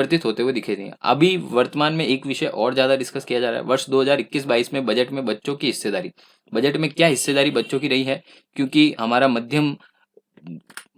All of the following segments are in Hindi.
परिवर्तित होते हुए दिखे नहीं। अभी वर्तमान में एक विषय और ज्यादा डिस्कस किया जा रहा है, वर्ष 2021-22 में बजट में बच्चों की हिस्सेदारी। बजट में क्या हिस्सेदारी बच्चों की रही है, क्योंकि हमारा मध्यम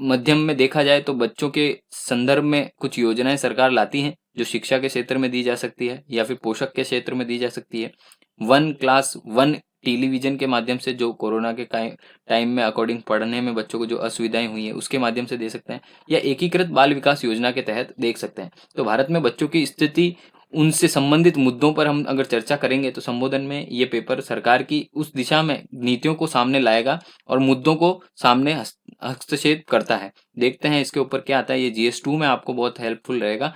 मध्यम में देखा जाए तो बच्चों के संदर्भ में कुछ योजनाएं सरकार लाती हैं जो शिक्षा के क्षेत्र में दी जा सकती है या फिर पोषक के क्षेत्र में दी जा सकती है। वन क्लास वन टेलीविजन के माध्यम से जो कोरोना के टाइम में अकॉर्डिंग पढ़ने में बच्चों को जो असुविधाएं हुई है उसके माध्यम से दे सकते हैं, या एकीकृत बाल विकास योजना के तहत देख सकते हैं। तो भारत में बच्चों की स्थिति, उनसे संबंधित मुद्दों पर हम अगर चर्चा करेंगे तो संबोधन में ये पेपर सरकार की उस दिशा में नीतियों को सामने लाएगा और मुद्दों को सामने हस्तक्षेप करता है। देखते हैं इसके ऊपर क्या आता है। ये GS2 में आपको बहुत हेल्पफुल रहेगा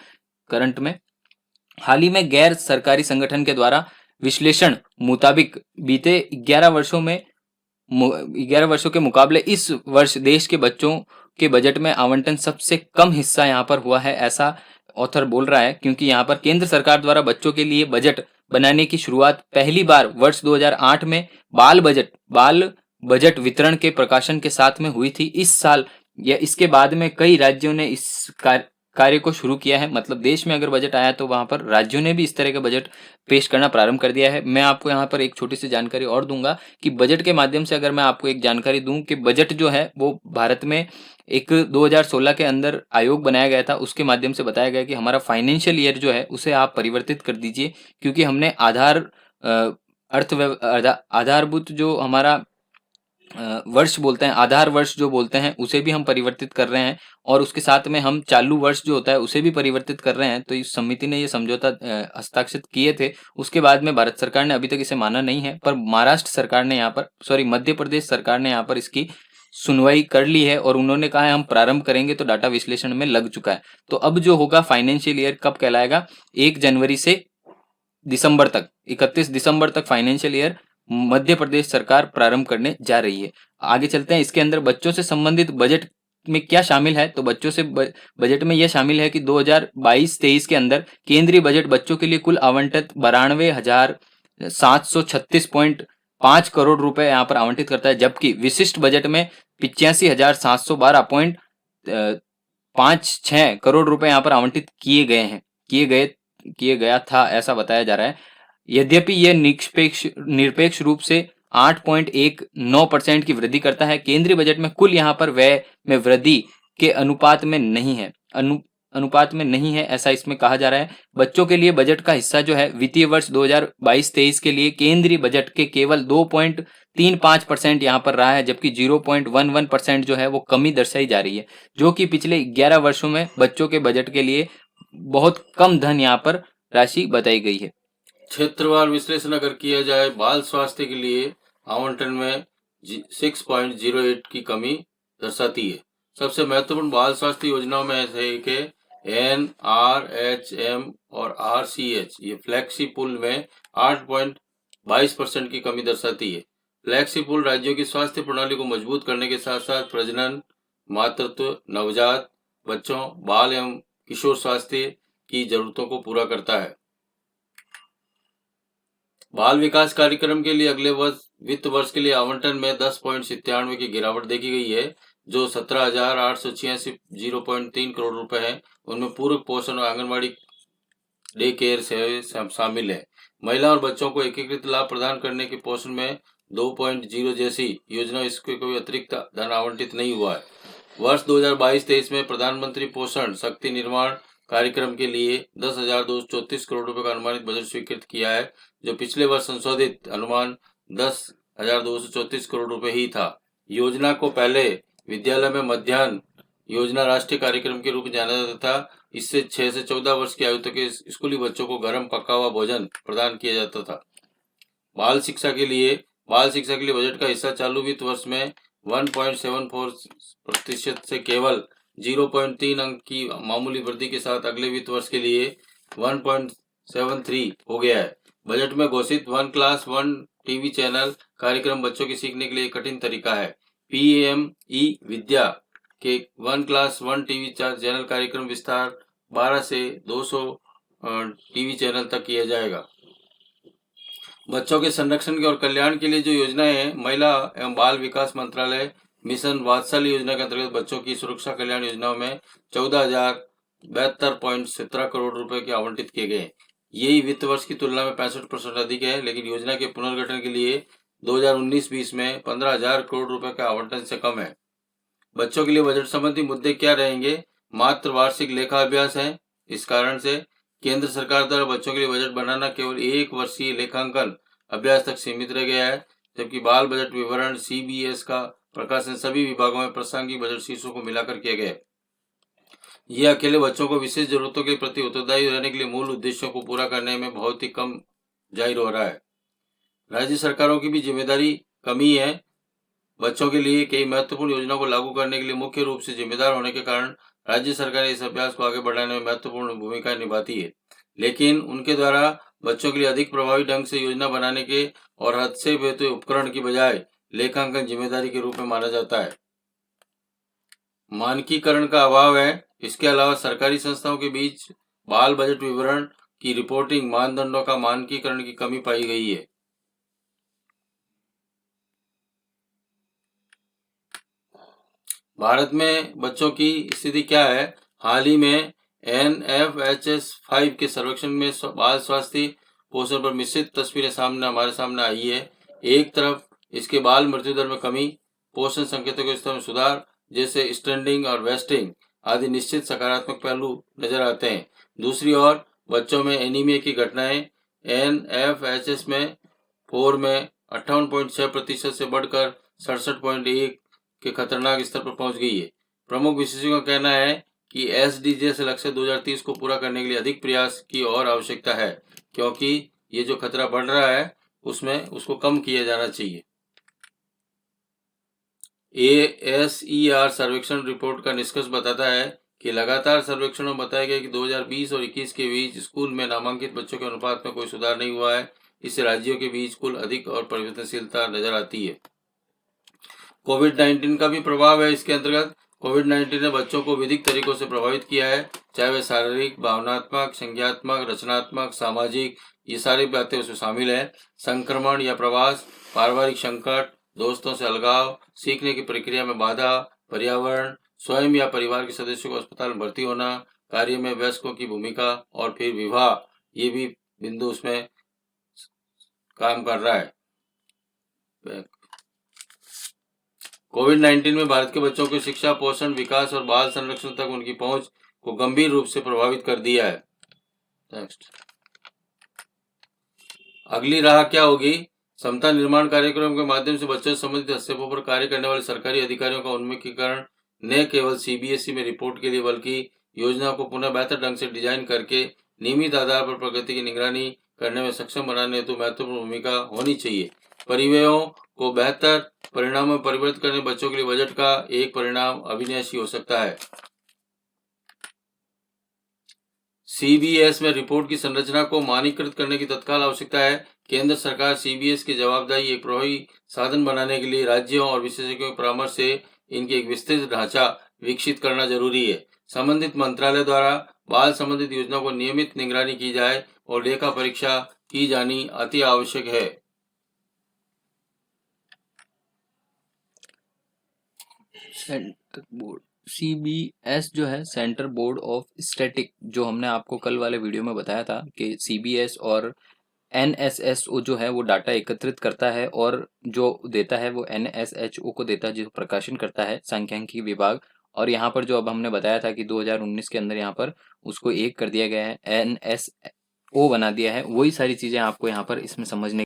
करंट में। हाल ही में गैर सरकारी संगठन के द्वारा विश्लेषण मुताबिक बीते 11 वर्षों के मुकाबले इस वर्ष देश के बच्चों के बजट में आवंटन सबसे कम हिस्सा यहाँ पर हुआ है, ऐसा ऑथर बोल रहा है। क्योंकि यहाँ पर केंद्र सरकार द्वारा बच्चों के लिए बजट बनाने की शुरुआत पहली बार वर्ष 2008 में बाल बजट वितरण के प्रकाशन के साथ में हुई थी। इस साल या इसके बाद में कई राज्यों ने इस कार्य को शुरू किया है। मतलब देश में अगर बजट आया तो वहां पर राज्यों ने भी इस तरह का बजट पेश करना प्रारंभ कर दिया है। मैं आपको यहाँ पर एक छोटी सी जानकारी और दूंगा कि बजट के माध्यम से अगर मैं आपको एक जानकारी दूं कि बजट जो है वो भारत में एक 2016 के अंदर आयोग बनाया गया था, उसके माध्यम से बताया गया कि हमारा फाइनेंशियल ईयर जो है उसे आप परिवर्तित कर दीजिए, क्योंकि हमने आधारभूत जो हमारा वर्ष बोलते हैं, आधार वर्ष जो बोलते हैं, उसे भी हम परिवर्तित कर रहे हैं और उसके साथ में हम चालू वर्ष जो होता है उसे भी परिवर्तित कर रहे हैं। तो इस समिति ने ये समझौता हस्ताक्षरित किए थे। उसके बाद में भारत सरकार ने अभी तक इसे माना नहीं है, पर महाराष्ट्र सरकार ने यहाँ पर मध्य प्रदेश सरकार ने यहाँ पर इसकी सुनवाई कर ली है और उन्होंने कहा है हम प्रारंभ करेंगे, तो डाटा विश्लेषण में लग चुका है। तो अब जो होगा फाइनेंशियल ईयर कब कहलाएगा, 1 जनवरी से दिसंबर तक, 31 दिसंबर तक फाइनेंशियल ईयर मध्य प्रदेश सरकार प्रारंभ करने जा रही है। आगे चलते हैं। इसके अंदर बच्चों से संबंधित बजट में क्या शामिल है, तो बच्चों से बजट में यह शामिल है कि 2022-23 के अंदर केंद्रीय बजट बच्चों के लिए कुल आवंटित 92,736.5 करोड़ रुपए यहाँ पर आवंटित करता है, जबकि विशिष्ट बजट में 85,712.56 करोड़ रुपए यहाँ पर आवंटित किए गया था, ऐसा बताया जा रहा है। यद्यपि यह निरपेक्ष रूप से 8.19% की वृद्धि करता है, केंद्रीय बजट में कुल यहाँ पर व्यय में वृद्धि के अनुपात में नहीं है, ऐसा इसमें कहा जा रहा है। बच्चों के लिए बजट का हिस्सा जो है वित्तीय वर्ष 2022-23 के लिए केंद्रीय बजट के केवल 2.35% यहाँ पर रहा है, जबकि 0.11% जो है वो कमी दर्शाई जा रही है, जो कि पिछले 11 वर्षों में बच्चों के बजट के लिए बहुत कम धन यहाँ पर राशि बताई गई है। क्षेत्रवार विश्लेषण अगर किया जाए, बाल स्वास्थ्य के लिए आवंटन में 6.08 की कमी दर्शाती है। सबसे महत्वपूर्ण बाल स्वास्थ्य योजनाओं में से एक है NRHM और RCH। ये फ्लैक्सी पूल में 8.22% की कमी दर्शाती है। फ्लैक्सी पूल राज्यों की स्वास्थ्य प्रणाली को मजबूत करने के साथ साथ प्रजनन, मातृत्व, नवजात बच्चों, बाल एवं किशोर स्वास्थ्य की जरूरतों को पूरा करता है। बाल विकास कार्यक्रम के लिए अगले वित्त वर्ष के लिए आवंटन में 10.97 की गिरावट देखी गई है, जो 17,886.03 करोड़ रुपए है। उनमें पूरक पोषण और आंगनबाड़ी डे केयर सेवाएं शामिल है। महिला और बच्चों को एकीकृत लाभ प्रदान करने के पोषण में 2.0 जैसी योजना, इसके कोई अतिरिक्त धन आवंटित नहीं हुआ है। वर्ष 2022-23 में प्रधानमंत्री पोषण शक्ति निर्माण कार्यक्रम के लिए 10,234 करोड़ रुपए का अनुमानित बजट स्वीकृत किया है, जो पिछले वर्ष संशोधित अनुमान 10,234 करोड़ रुपए ही था। योजना को पहले विद्यालय में मध्याह्न योजना राष्ट्रीय कार्यक्रम के रूप में जाना जाता था। इससे 6 से 14 वर्ष की आयु तक के स्कूली बच्चों को गर्म पका हुआ भोजन प्रदान किया जाता था। बाल शिक्षा के लिए बजट का हिस्सा चालू वित्त वर्ष में 1.74% से केवल 0.3 अंक की मामूली वृद्धि के साथ अगले वित्त वर्ष के लिए 1.73 हो गया है। बजट में घोषित 1 क्लास 1 टीवी चैनल कार्यक्रम बच्चों के सीखने के लिए कठिन तरीका है। PME विद्या के 1 क्लास 1 टीवी चैनल कार्यक्रम विस्तार 12 से 200 टीवी चैनल तक किया जाएगा। बच्चों के संरक्षण और कल्याण के लिए जो योजनाएं हैं, महिला एवं बाल विकास मंत्रालय मिशन वात्सल्य योजना के अंतर्गत बच्चों की सुरक्षा कल्याण योजनाओं में 14,000 72.17 करोड़ रुपए के आवंटित किए गए। यही वित्त वर्ष की तुलना में 65% अधिक है, लेकिन योजना के पुनर्गठन के लिए 2019-20 में 15,000 करोड़ रुपए के आवंटन से कम है। बच्चों के लिए बजट संबंधी मुद्दे क्या रहेंगे? मात्र वार्षिक लेखा अभ्यास है। इस कारण से केंद्र सरकार द्वारा बच्चों के लिए बजट बनाना केवल एक वर्षीय लेखांकन अभ्यास तक सीमित रह गया है, जबकि बाल बजट विवरण CBS का प्रकाशन सभी विभागों में प्रासंगिक बजट शीर्षों को मिलाकर किया गया है। यह अकेले बच्चों को विशेष जरूरतों के प्रति उत्तरदायी रहने के लिए मूल उद्देश्यों को पूरा करने में बहुत ही कम जाहिर हो रहा है। राज्य सरकारों की भी जिम्मेदारी कमी है। बच्चों के लिए कई महत्वपूर्ण योजनाओं को लागू करने के लिए मुख्य रूप से जिम्मेदार होने के कारण राज्य सरकारें इस अभ्यास को आगे बढ़ाने में महत्वपूर्ण भूमिका निभाती है, लेकिन उनके द्वारा बच्चों के लिए अधिक प्रभावी ढंग से योजना बनाने के और हद से बेहतर उपकरण की बजाय लेखांकन जिम्मेदारी के रूप में माना जाता है। मानकीकरण का अभाव है। इसके अलावा सरकारी संस्थाओं के बीच बाल बजट विवरण की रिपोर्टिंग मानदंडों का मानकीकरण की कमी पाई गई है। भारत में बच्चों की स्थिति क्या है? हाल ही में NFHS 5 के सर्वेक्षण में बाल स्वास्थ्य पोषण पर मिश्रित तस्वीरें हमारे सामने आई है। एक तरफ इसके बाल मृत्यु दर में कमी, पोषण संकेतों के स्तर में सुधार जैसे स्टैंडिंग और वेस्टिंग आदि निश्चित सकारात्मक पहलू नजर आते हैं। दूसरी ओर बच्चों में एनीमिया की घटनाएं NFHS में 4 में 58.6% से बढ़कर 67.1 के खतरनाक स्तर पर पहुंच गई है। प्रमुख विशेषज्ञों का कहना है कि SDG लक्ष्य 2030 को पूरा करने के लिए अधिक प्रयास की और आवश्यकता है, क्योंकि ये जो खतरा बढ़ रहा है उसमें उसको कम किया जाना चाहिए। ASER सर्वेक्षण रिपोर्ट का निष्कर्ष बताता है कि लगातार सर्वेक्षणों में बताया गया कि 2020 और 21 के बीच स्कूल में नामांकित बच्चों के अनुपात में कोई सुधार नहीं हुआ है। इससे राज्यों के बीच कुल अधिक और परिवर्तनशीलता नजर आती है। कोविड-19 का भी प्रभाव है। इसके अंतर्गत कोविड-19 ने बच्चों को विधिक तरीकों से प्रभावित किया है, चाहे वे शारीरिक, भावनात्मक, संज्ञात्मक, रचनात्मक, सामाजिक, ये सारी बातें उसमें शामिल है। संक्रमण या प्रवास, पारिवारिक संकट, दोस्तों से अलगाव, सीखने की प्रक्रिया में बाधा, पर्यावरण, स्वयं या परिवार के सदस्यों को अस्पताल में भर्ती होना, कार्य में वयस्कों की भूमिका और फिर विवाह, ये भी बिंदु उसमें काम कर रहा है। कोविड-19 में भारत के बच्चों की शिक्षा, पोषण, विकास और बाल संरक्षण तक उनकी पहुंच को गंभीर रूप से प्रभावित कर दिया है। नेक्स्ट, अगली राह क्या होगी? क्षमता निर्माण कार्यक्रम के माध्यम से बच्चों से संबंधित हस्तक्षेपों पर कार्य करने वाले सरकारी अधिकारियों का उन्मुखीकरण न केवल CBSE में रिपोर्ट के लिए बल्कि योजना को पुनः बेहतर ढंग से डिजाइन करके नियमित आधार पर प्रगति की निगरानी करने में सक्षम बनाने हेतु महत्वपूर्ण भूमिका होनी चाहिए। परिव्ययों को बेहतर परिणामों में परिवर्तित करने बच्चों के लिए बजट का एक परिणाम अविनाशी हो सकता है। CBS में रिपोर्ट की संरचना को मानकीकृत करने की तत्काल आवश्यकता है। केंद्र सरकार CBS की जवाबदेही एक प्रभावी साधन बनाने के लिए राज्यों और विशेषज्ञों के परामर्श से इनकी एक विस्तृत ढांचा विकसित करना जरूरी है। संबंधित मंत्रालय द्वारा बाल संबंधित योजनाओं को नियमित निगरानी की जाए और लेखा परीक्षा की जानी अति आवश्यक है। सेंटर बोर्ड CBS जो है सेंटर बोर्ड ऑफ स्टैटिक, जो हमने आपको कल वाले वीडियो में बताया था कि CBS और NSSO जो है वो डाटा एकत्रित करता है और जो देता है वो NSHO को देता है, जो प्रकाशन करता है सांख्यिकी विभाग। और यहाँ पर जो अब हमने बताया था कि 2019 के अंदर यहाँ पर उसको एक कर दिया गया है, NSO बना दिया है। वही सारी चीजें आपको यहाँ पर इसमें समझने